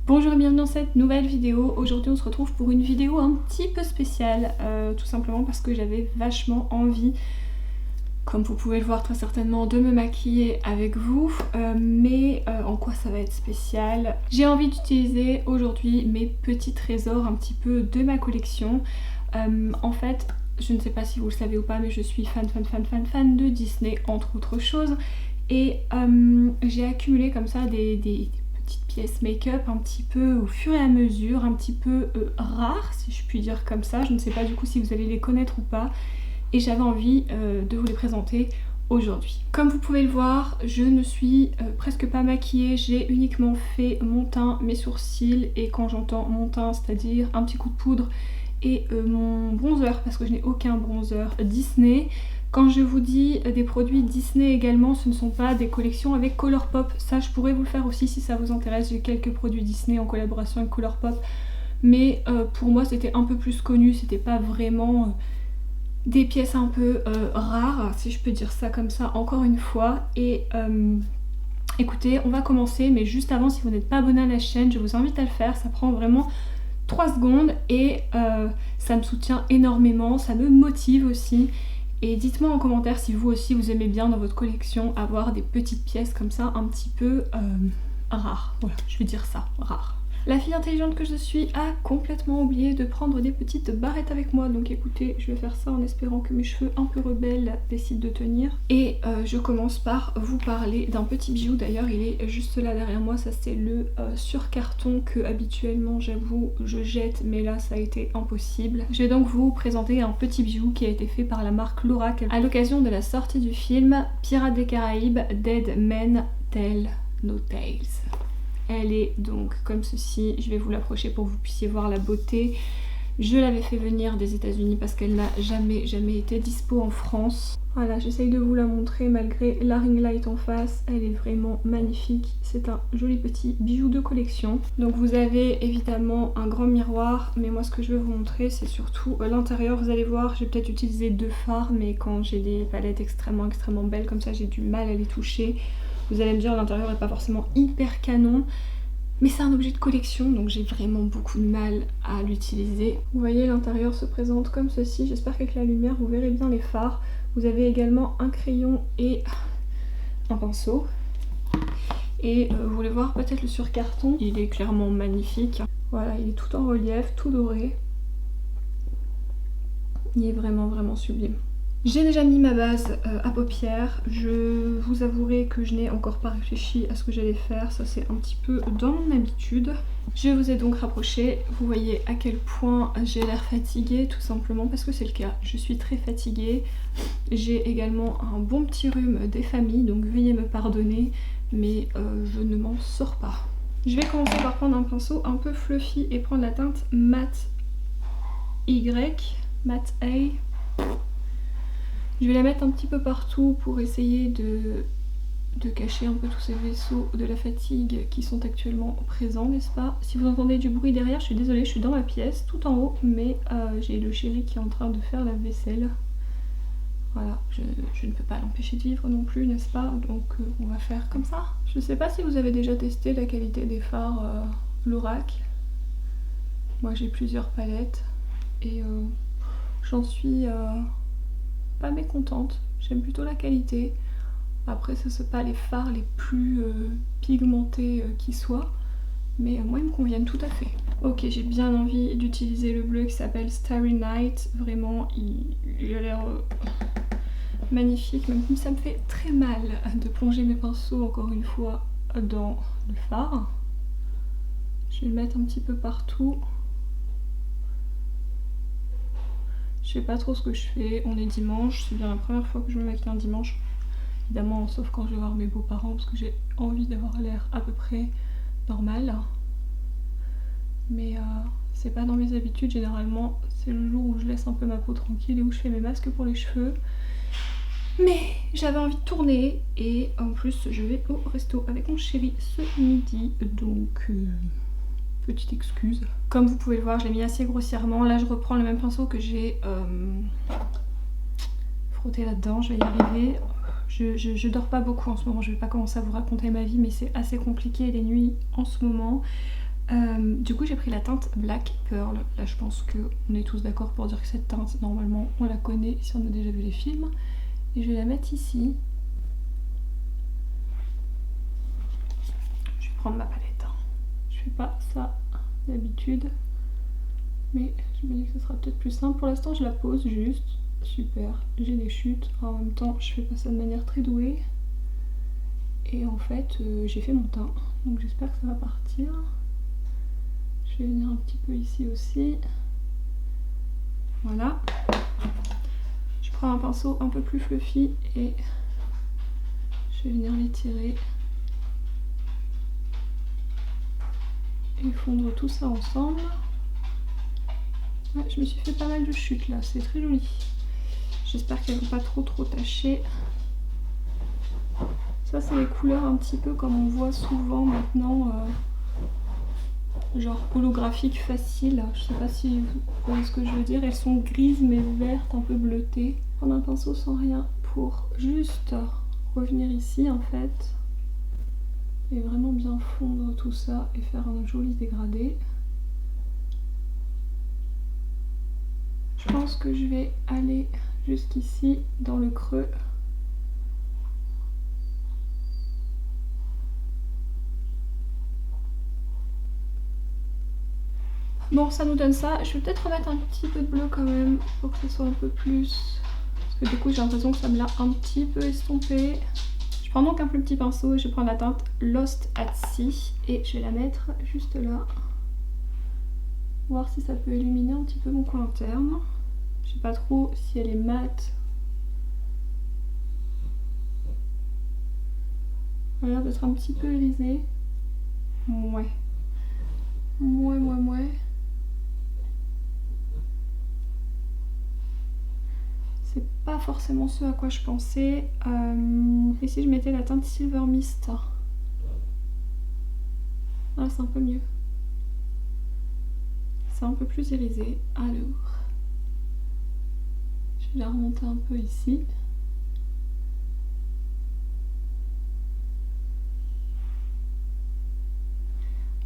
Bonjour et bienvenue dans cette nouvelle vidéo. Aujourd'hui on se retrouve pour une vidéo un petit peu spéciale, tout simplement parce que j'avais vachement envie, comme vous pouvez le voir très certainement, de me maquiller avec vous. Mais en quoi ça va être spécial? J'ai envie d'utiliser aujourd'hui mes petits trésors un petit peu de ma collection. En fait, je ne sais pas si vous le savez ou pas, mais je suis fan de Disney entre autres choses. Et j'ai accumulé comme ça des petites pièces make-up un petit peu au fur et à mesure, un petit peu rares si je puis dire comme ça. Je ne sais pas du coup si vous allez les connaître ou pas. Et j'avais envie de vous les présenter aujourd'hui. Comme vous pouvez le voir, je ne suis presque pas maquillée. J'ai uniquement fait mon teint, mes sourcils, et quand j'entends mon teint, c'est-à-dire un petit coup de poudre et mon bronzer, parce que je n'ai aucun bronzer Disney. Quand je vous dis des produits Disney également, ce ne sont pas des collections avec Colourpop. Ça, je pourrais vous le faire aussi si ça vous intéresse. J'ai quelques produits Disney en collaboration avec Colourpop. Mais pour moi, c'était un peu plus connu. C'était pas vraiment des pièces un peu rares, si je peux dire ça comme ça, encore une fois. Et écoutez, on va commencer. Mais juste avant, si vous n'êtes pas abonné à la chaîne, je vous invite à le faire. Ça prend vraiment 3 secondes et ça me soutient énormément. Ça me motive aussi. Et dites-moi en commentaire si vous aussi vous aimez bien dans votre collection avoir des petites pièces comme ça un petit peu rares. Voilà, je vais dire ça, rares. La fille intelligente que je suis a complètement oublié de prendre des petites barrettes avec moi. Donc écoutez, je vais faire ça en espérant que mes cheveux un peu rebelles décident de tenir. Et je commence par vous parler d'un petit bijou. D'ailleurs, il est juste là derrière moi. Ça, c'est le sur-carton que habituellement, j'avoue, je jette. Mais là, ça a été impossible. Je vais donc vous présenter un petit bijou qui a été fait par la marque Lorac à l'occasion de la sortie du film Pirates des Caraïbes, Dead Men Tell No Tales. Elle est donc comme ceci, je vais vous l'approcher pour que vous puissiez voir la beauté. Je l'avais fait venir des États-Unis parce qu'elle n'a jamais été dispo en France. Voilà, j'essaye de vous la montrer malgré la ring light en face. Elle est vraiment magnifique. C'est un joli petit bijou de collection. Donc vous avez évidemment un grand miroir, mais moi ce que je veux vous montrer c'est surtout l'intérieur. Vous allez voir, j'ai peut-être utilisé 2 fards, mais quand j'ai des palettes extrêmement belles comme ça, j'ai du mal à les toucher. Vous allez me dire, l'intérieur n'est pas forcément hyper canon, mais c'est un objet de collection, donc j'ai vraiment beaucoup de mal à l'utiliser. Vous voyez, l'intérieur se présente comme ceci. J'espère qu'avec la lumière, vous verrez bien les fards. Vous avez également un crayon et un pinceau. Et vous voulez voir peut-être le sur-carton. Il est clairement magnifique. Voilà, il est tout en relief, tout doré. Il est vraiment sublime. J'ai déjà mis ma base à paupières. Je vous avouerai que je n'ai encore pas réfléchi à ce que j'allais faire. Ça, c'est un petit peu dans mon habitude. Je vous ai donc rapproché. Vous voyez à quel point j'ai l'air fatiguée, tout simplement parce que c'est le cas. Je suis très fatiguée. J'ai également un bon petit rhume des familles, donc veuillez me pardonner, mais je ne m'en sors pas. Je vais commencer par prendre un pinceau un peu fluffy et prendre la teinte Matte Y, Matte A. Je vais la mettre un petit peu partout pour essayer de cacher un peu tous ces vaisseaux de la fatigue qui sont actuellement présents, n'est-ce pas? Si vous entendez du bruit derrière, je suis désolée, je suis dans ma pièce, tout en haut, mais j'ai le chéri qui est en train de faire la vaisselle. Voilà, je ne peux pas l'empêcher de vivre non plus, n'est-ce pas? Donc on va faire comme ça. Je sais pas si vous avez déjà testé la qualité des fards Lorac. Moi j'ai plusieurs palettes et j'en suis pas mécontente, j'aime plutôt la qualité. Après ce sont pas les fards les plus pigmentés qui soient, mais moi ils me conviennent tout à fait. Ok, j'ai bien envie d'utiliser le bleu qui s'appelle Starry Night. Vraiment, il a l'air magnifique, même si ça me fait très mal de plonger mes pinceaux encore une fois dans le fard. Je vais le mettre un petit peu partout. Je sais pas trop ce que je fais, on est dimanche, c'est bien la première fois que je me maquille un dimanche. Évidemment, sauf quand je vais voir mes beaux-parents, parce que j'ai envie d'avoir l'air à peu près normal. Mais c'est pas dans mes habitudes, généralement c'est le jour où je laisse un peu ma peau tranquille et où je fais mes masques pour les cheveux. Mais j'avais envie de tourner et en plus je vais au resto avec mon chéri ce midi, donc petite excuse. Comme vous pouvez le voir, je l'ai mis assez grossièrement. Là je reprends le même pinceau que j'ai frotté là-dedans, je vais y arriver. Je dors pas beaucoup en ce moment, je vais pas commencer à vous raconter ma vie, mais c'est assez compliqué les nuits en ce moment. Du coup j'ai pris la teinte Black Pearl. Là je pense qu'on est tous d'accord pour dire que cette teinte normalement on la connaît si on a déjà vu les films. Et je vais la mettre ici. Je vais prendre ma palette. Je fais pas ça d'habitude, mais je me dis que ce sera peut-être plus simple. Pour l'instant je la pose juste. Super, j'ai des chutes. En même temps je fais pas ça de manière très douée. Et en fait j'ai fait mon teint, donc j'espère que ça va partir. Je vais venir un petit peu ici aussi. Voilà. Je prends un pinceau un peu plus fluffy et je vais venir l'étirer et fondre tout ça ensemble. Ouais, je me suis fait pas mal de chutes là, c'est très joli. J'espère qu'elles vont pas trop tacher. Ça c'est les couleurs un petit peu comme on voit souvent maintenant, genre holographique facile. Je sais pas si vous voyez ce que je veux dire. Elles sont grises mais vertes, un peu bleutées. Prendre un pinceau sans rien pour juste revenir ici en fait. Et vraiment bien fondre tout ça et faire un joli dégradé. Je pense que je vais aller jusqu'ici dans le creux. Bon, ça nous donne ça. Je vais peut-être remettre un petit peu de bleu quand même pour que ce soit un peu plus... Parce que du coup j'ai l'impression que ça me l'a un petit peu estompé. Je prends donc un plus petit pinceau et je prends la teinte Lost at Sea et je vais la mettre juste là. Voir si ça peut illuminer un petit peu mon coin interne. Je sais pas trop si elle est mate. Elle a l'air d'être un petit peu irisée. Ouais. Ouais. C'est pas forcément ce à quoi je pensais. Et si je mettais la teinte Silver Mist? Ah, c'est un peu mieux. C'est un peu plus irisé. Alors, je vais la remonter un peu ici.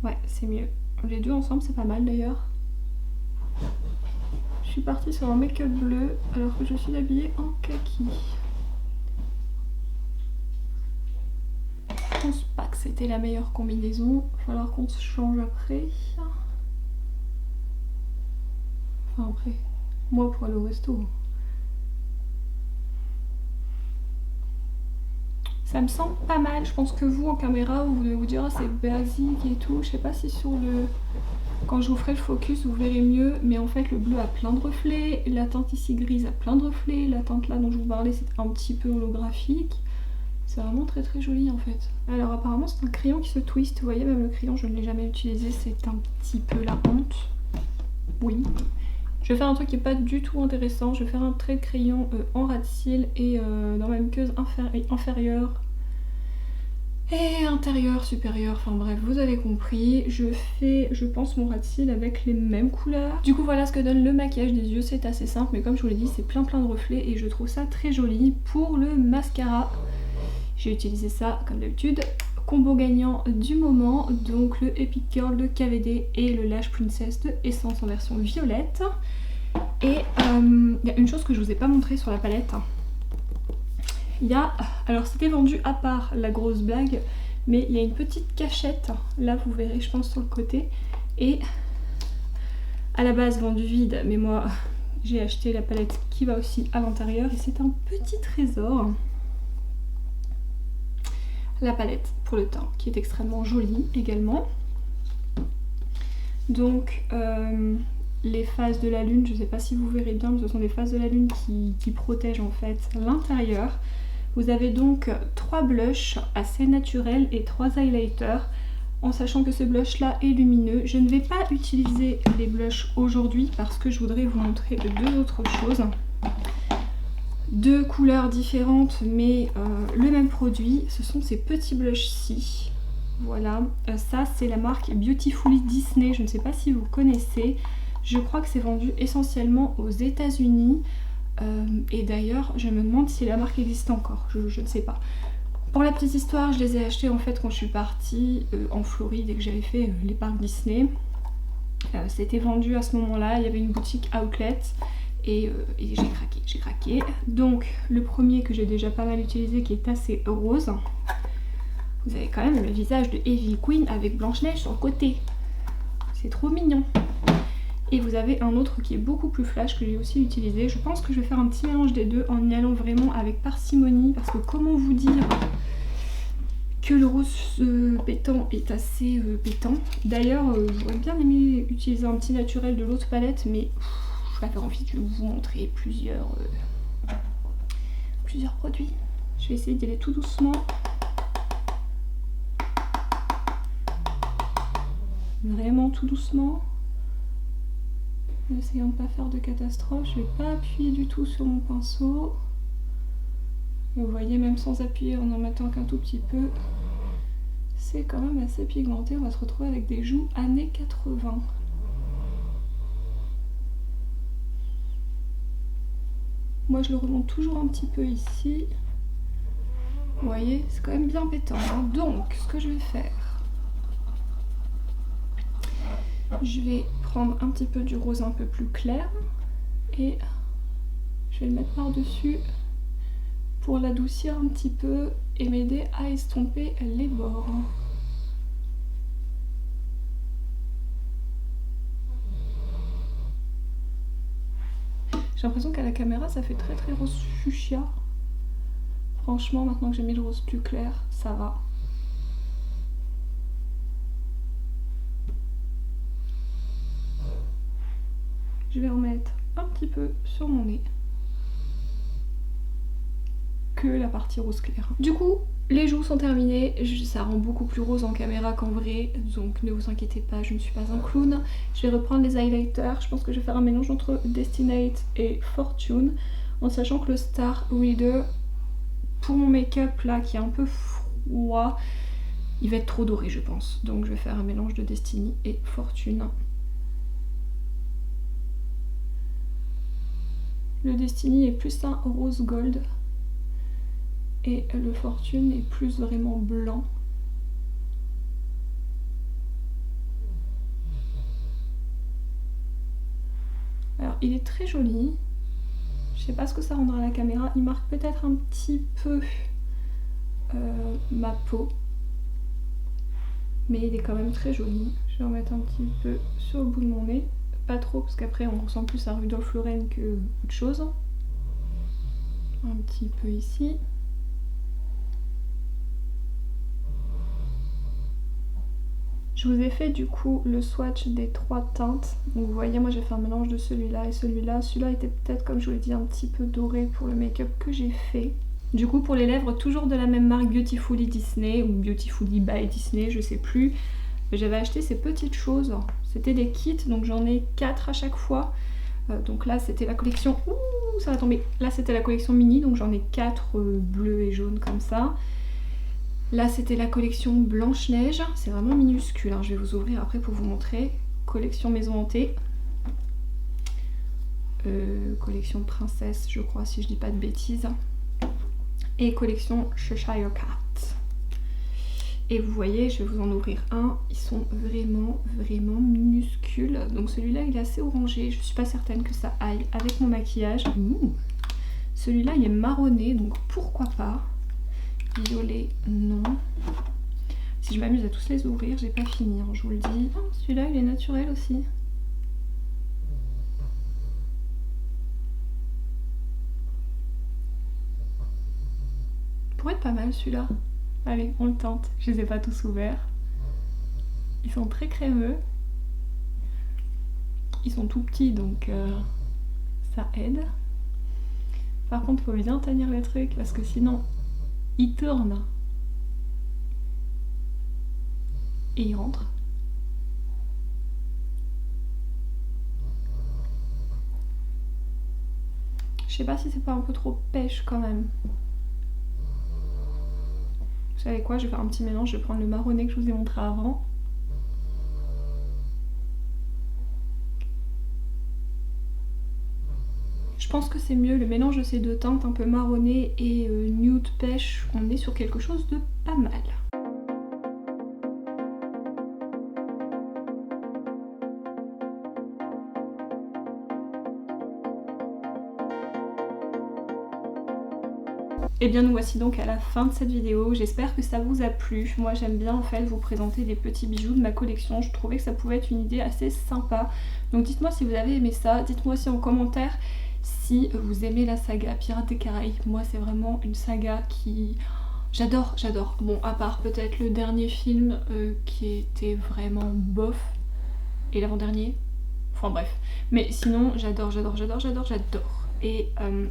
Ouais, c'est mieux. Les deux ensemble, c'est pas mal d'ailleurs. Je suis partie sur un make-up bleu alors que je suis habillée en kaki. Je pense pas que c'était la meilleure combinaison. Il va falloir qu'on se change après. Enfin après, moi pour aller au resto. Ça me semble pas mal. Je pense que vous en caméra vous devez vous dire oh, c'est basique et tout. Je sais pas si sur le... Quand je vous ferai le focus vous verrez mieux. Mais en fait le bleu a plein de reflets. La teinte ici grise a plein de reflets. La teinte là dont je vous parlais c'est un petit peu holographique. C'est vraiment très joli en fait. Alors apparemment c'est un crayon qui se twist. Vous voyez même le crayon je ne l'ai jamais utilisé. C'est un petit peu la honte. Oui. Je vais faire un truc qui n'est pas du tout intéressant. Je vais faire un trait de crayon en ras de cils et dans ma muqueuse inférieure et intérieure, supérieure. Enfin bref, vous avez compris. Je fais, je pense, mon ras de cils avec les mêmes couleurs. Du coup, voilà ce que donne le maquillage des yeux. C'est assez simple, mais comme je vous l'ai dit, c'est plein de reflets et je trouve ça très joli. Pour le mascara, j'ai utilisé ça comme d'habitude. Combo gagnant du moment, donc le Epic Girl de KVD et le Lash Princess de Essence en version violette. Et il y a une chose que je vous ai pas montré sur la palette. Il y a, alors c'était vendu à part la grosse blague, mais il y a une petite cachette, là vous verrez je pense sur le côté, et à la base vendu vide, mais moi j'ai acheté la palette qui va aussi à l'intérieur et c'est un petit trésor. La palette pour le teint qui est extrêmement jolie également. Donc les phases de la lune, je ne sais pas si vous verrez bien, mais ce sont des phases de la lune qui protègent en fait l'intérieur. Vous avez donc 3 blushs assez naturels et 3 highlighters, en sachant que ce blush là est lumineux. Je ne vais pas utiliser les blushs aujourd'hui parce que je voudrais vous montrer 2 autres choses. 2 couleurs différentes mais le même produit, ce sont ces petits blushs-ci. Voilà, ça c'est la marque Beautifully Disney, je ne sais pas si vous connaissez. Je crois que c'est vendu essentiellement aux États-Unis et d'ailleurs je me demande si la marque existe encore, je ne sais pas. Pour la petite histoire, je les ai achetés en fait quand je suis partie en Floride et que j'avais fait les parcs Disney. C'était vendu à ce moment-là, il y avait une boutique outlet et j'ai craqué. Donc le premier que j'ai déjà pas mal utilisé qui est assez rose. Vous avez quand même le visage de Evil Queen avec Blanche-Neige sur le côté. C'est trop mignon. Et vous avez un autre qui est beaucoup plus flash que j'ai aussi utilisé. Je pense que je vais faire un petit mélange des deux en y allant vraiment avec parcimonie. Parce que comment vous dire que le rose pétant est assez pétant. D'ailleurs, j'aurais bien aimé utiliser un petit naturel de l'autre palette. Mais j'avais envie de vous montrer plusieurs produits. Je vais essayer d'y aller tout doucement. Vraiment tout doucement. En essayant de ne pas faire de catastrophe, je ne vais pas appuyer du tout sur mon pinceau. Et vous voyez, même sans appuyer, en mettant qu'un tout petit peu, c'est quand même assez pigmenté. On va se retrouver avec des joues années 80. Moi, je le remonte toujours un petit peu ici. Vous voyez, c'est quand même bien pétant. Hein. Donc, ce que je vais faire, je vais prendre un petit peu du rose un peu plus clair et je vais le mettre par-dessus pour l'adoucir un petit peu et m'aider à estomper les bords. J'ai l'impression qu'à la caméra ça fait très très rose fuchsia. Franchement, maintenant que j'ai mis le rose plus clair, ça va. Je vais en mettre un petit peu sur mon nez. Que la partie rose clair. Du coup, les joues sont terminées. Ça rend beaucoup plus rose en caméra qu'en vrai. Donc ne vous inquiétez pas, je ne suis pas un clown. Je vais reprendre les highlighters. Je pense que je vais faire un mélange entre Destinate et Fortune. En sachant que le Star Reader, pour mon make-up là, qui est un peu froid, il va être trop doré je pense. Donc je vais faire un mélange de Destiny et Fortune. Le Destiny est plus un rose gold et le Fortune est plus vraiment blanc. Alors il est très joli. Je sais pas ce que ça rendra à la caméra. Il marque peut-être un petit peu ma peau. Mais il est quand même très joli. Je vais en mettre un petit peu sur le bout de mon nez. Pas trop parce qu'après on ressemble plus à Rudolph Lauren que autre chose. Un petit peu ici. Je vous ai fait du coup le swatch des 3 teintes. Donc vous voyez, moi j'ai fait un mélange de celui-là et celui-là. Celui-là était peut-être, comme je vous l'ai dit, un petit peu doré pour le make-up que j'ai fait. Du coup pour les lèvres, toujours de la même marque, Beautifully Disney ou Beautifully by Disney, je sais plus. J'avais acheté ces petites choses, c'était des kits, donc j'en ai 4 à chaque fois. Donc là c'était la collection, ouh ça va tomber, là c'était la collection mini, donc j'en ai 4 bleus et jaunes comme ça. Là c'était la collection Blanche-Neige, c'est vraiment minuscule, hein. Je vais vous ouvrir après pour vous montrer. Collection Maison Hantée. Collection Princesse je crois si je dis pas de bêtises. Et collection Cheshire Cat. Et vous voyez, je vais vous en ouvrir un, ils sont vraiment vraiment minuscules. Donc celui-là il est assez orangé, je suis pas certaine que ça aille avec mon maquillage. Celui-là il est marronné, donc pourquoi pas. Violet, non. Si je m'amuse à tous les ouvrir, j'ai pas fini, hein, je vous le dis. Oh, celui-là il est naturel aussi. Pourrait être pas mal celui-là. Allez, on le tente. Je les ai pas tous ouverts. Ils sont très crémeux. Ils sont tout petits, donc ça aide. Par contre, faut bien tenir le truc, parce que sinon, il tourne. Et il rentre. Je sais pas si c'est pas un peu trop pêche quand même. Vous savez quoi, je vais faire un petit mélange, je vais prendre le marronné que je vous ai montré avant. Je Je pense que c'est mieux, le mélange de ces deux teintes un peu marronné et nude pêche, on est sur quelque chose de pas mal. Et bien nous voici donc à la fin de cette vidéo, j'espère que ça vous a plu. Moi j'aime bien en fait vous présenter des petits bijoux de ma collection, je trouvais que ça pouvait être une idée assez sympa. Donc dites-moi si vous avez aimé ça, dites-moi aussi en commentaire si vous aimez la saga Pirates des Caraïbes. Moi c'est vraiment une saga qui... j'adore. Bon, à part peut-être le dernier film qui était vraiment bof, et l'avant-dernier, enfin bref. Mais sinon j'adore. Et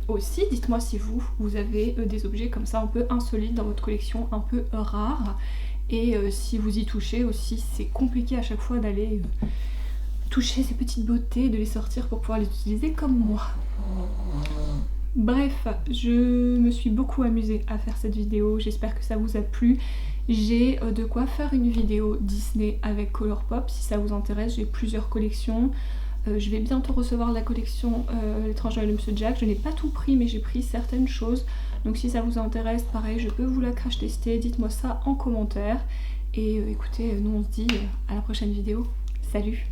aussi, dites-moi si vous avez des objets comme ça un peu insolites dans votre collection, un peu rares. Et si vous y touchez aussi, c'est compliqué à chaque fois d'aller toucher ces petites beautés, de les sortir pour pouvoir les utiliser comme moi. Bref, je me suis beaucoup amusée à faire cette vidéo, j'espère que ça vous a plu. J'ai de quoi faire une vidéo Disney avec Colourpop, si ça vous intéresse, j'ai plusieurs collections. Je vais bientôt recevoir la collection L'étrange Noël de Monsieur Jack. Je n'ai pas tout pris mais j'ai pris certaines choses. Donc si ça vous intéresse, pareil, je peux vous la crash tester. Dites-moi ça en commentaire. Et écoutez, nous on se dit à la prochaine vidéo. Salut!